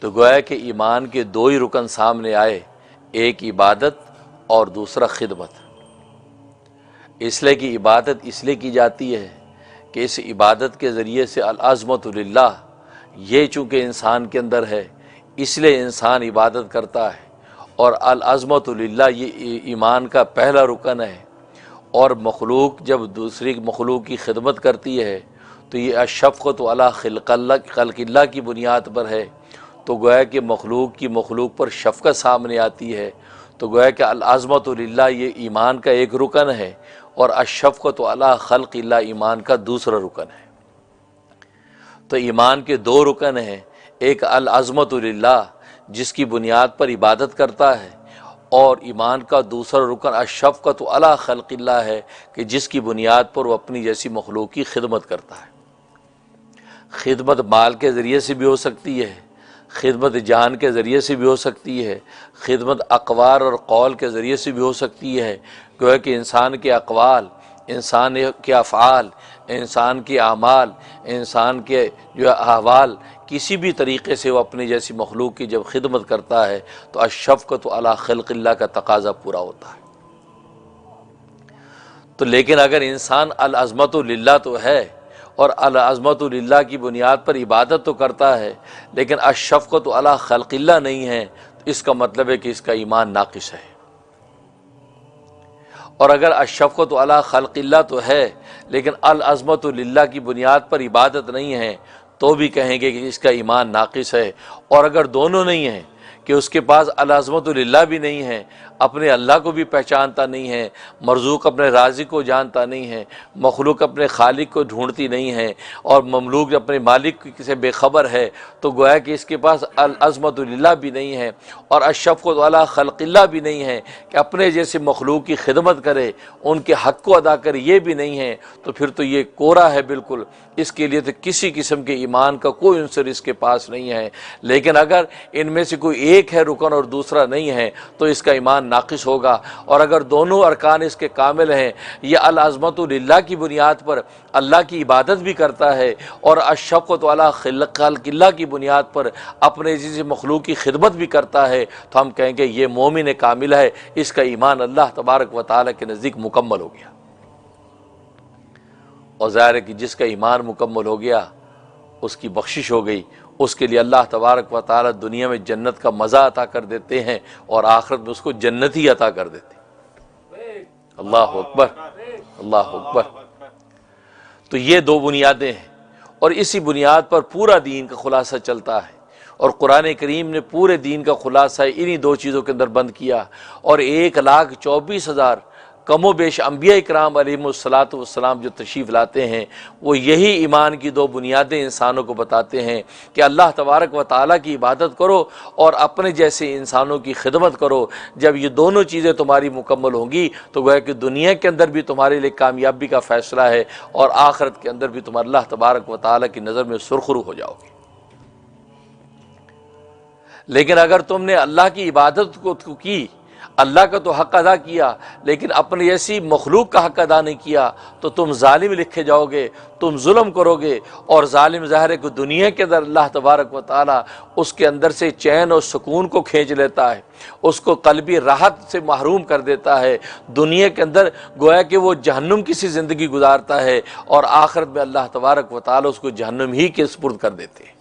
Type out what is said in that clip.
تو گویا کہ ایمان کے دو ہی رکن سامنے آئے، ایک عبادت اور دوسرا خدمت۔ اس لیے کہ عبادت اس لیے کی جاتی ہے کہ اس عبادت کے ذریعے سے العظمت للہ، یہ چونکہ انسان کے اندر ہے اس لیے انسان عبادت کرتا ہے، اور العظمت للہ یہ ایمان کا پہلا رکن ہے۔ اور مخلوق جب دوسری مخلوق کی خدمت کرتی ہے تو یہ الشفقۃ علی خلق اللہ کی بنیاد پر ہے، تو گویا کہ مخلوق پر شفقت سامنے آتی ہے، تو گویا کہ العظمت للہ یہ ایمان کا ایک رکن ہے، اور الشفقۃ علی خلق اللہ ایمان کا دوسرا رکن ہے۔ تو ایمان کے دو رکن ہیں، ایک العظمت للہ جس کی بنیاد پر عبادت کرتا ہے، اور ایمان کا دوسرا رکن الشفقۃ علی خلق اللہ ہے کہ جس کی بنیاد پر وہ اپنی جیسی مخلوق کی خدمت کرتا ہے۔ خدمت مال کے ذریعے سے بھی ہو سکتی ہے، خدمت جان کے ذریعے سے بھی ہو سکتی ہے، خدمت اقوال اور قول کے ذریعے سے بھی ہو سکتی ہے۔ گویا کہ انسان کے اقوال، انسان کے افعال، انسان کے اعمال، انسان کے جو احوال، کسی بھی طریقے سے وہ اپنی جیسی مخلوق کی جب خدمت کرتا ہے تو الشفقۃ علی خلق اللہ کا تقاضا پورا ہوتا ہے۔ تو لیکن اگر انسان العظمت للہ تو ہے اور العظمت للہ کی بنیاد پر عبادت تو کرتا ہے، لیکن الشفقۃ علی خلق اللہ نہیں ہے، تو اس کا مطلب ہے کہ اس کا ایمان ناقص ہے۔ اور اگر الشفقۃ علی خلق اللہ تو ہے لیکن العظمت للہ کی بنیاد پر عبادت نہیں ہے، تو بھی کہیں گے کہ اس کا ایمان ناقص ہے۔ اور اگر دونوں نہیں ہیں کہ اس کے پاس العظمت للہ بھی نہیں ہے، اپنے اللہ کو بھی پہچانتا نہیں ہے، مرزوق اپنے رازق کو جانتا نہیں ہے، مخلوق اپنے خالق کو ڈھونڈتی نہیں ہے، اور مملوک اپنے مالک سے بے خبر ہے، تو گویا کہ اس کے پاس العظمت للہ بھی نہیں ہے اور الشفقۃ علی خلق اللہ بھی نہیں ہے کہ اپنے جیسے مخلوق کی خدمت کرے، ان کے حق کو ادا کرے، یہ بھی نہیں ہے، تو پھر تو یہ کورا ہے بالکل۔ اس کے لیے تو کسی قسم کے ایمان کا کوئی عنصر اس کے پاس نہیں ہے۔ لیکن اگر ان میں سے کوئی ایک ہے رکن اور دوسرا نہیں ہے تو اس کا ایمان ناقص ہوگا۔ اور اگر دونوں ارکان اس کے کامل ہیں، یہ العظمت للہ کی بنیاد پر اللہ کی عبادت بھی کرتا ہے اور الشفقۃ علی خلق اللہ کی بنیاد پر اپنے جیسے مخلوق کی خدمت بھی کرتا ہے، تو ہم کہیں گے یہ مومن کامل ہے، اس کا ایمان اللہ تبارک و تعالیٰ کے نزدیک مکمل ہو گیا۔ اور ظاہر ہے کہ جس کا ایمان مکمل ہو گیا اس کی بخشش ہو گئی، اس کے لیے اللہ تبارک و تعالیٰ دنیا میں جنت کا مزہ عطا کر دیتے ہیں اور آخرت میں اس کو جنت ہی عطا کر دیتے ہیں۔ اللہ اکبر، اللہ اکبر۔ تو یہ دو بنیادیں ہیں، اور اسی بنیاد پر پورا دین کا خلاصہ چلتا ہے، اور قرآن کریم نے پورے دین کا خلاصہ انہی دو چیزوں کے اندر بند کیا، اور 1,24,000 کم و بیش انبیاء اکرام علیہم الصلاۃ والسلام جو تشریف لاتے ہیں، وہ یہی ایمان کی دو بنیادیں انسانوں کو بتاتے ہیں کہ اللہ تبارک و تعالیٰ کی عبادت کرو اور اپنے جیسے انسانوں کی خدمت کرو۔ جب یہ دونوں چیزیں تمہاری مکمل ہوں گی تو گویا کہ دنیا کے اندر بھی تمہارے لیے کامیابی کا فیصلہ ہے، اور آخرت کے اندر بھی تم اللہ تبارک و تعالیٰ کی نظر میں سرخرو ہو جاؤ گے۔ لیکن اگر تم نے اللہ کی عبادت کو کی، اللہ کا تو حق ادا کیا، لیکن اپنی ایسی مخلوق کا حق ادا نہیں کیا، تو تم ظالم لکھے جاؤ گے، تم ظلم کرو گے، اور ظالم ظاہر ہے کہ دنیا کے اندر اللہ تبارک و تعالیٰ اس کے اندر سے چین اور سکون کو کھینچ لیتا ہے، اس کو قلبی راحت سے محروم کر دیتا ہے۔ دنیا کے اندر گویا کہ وہ جہنم کی سی زندگی گزارتا ہے، اور آخرت میں اللہ تبارک و تعالیٰ اس کو جہنم ہی کے سپرد کر دیتے ہیں۔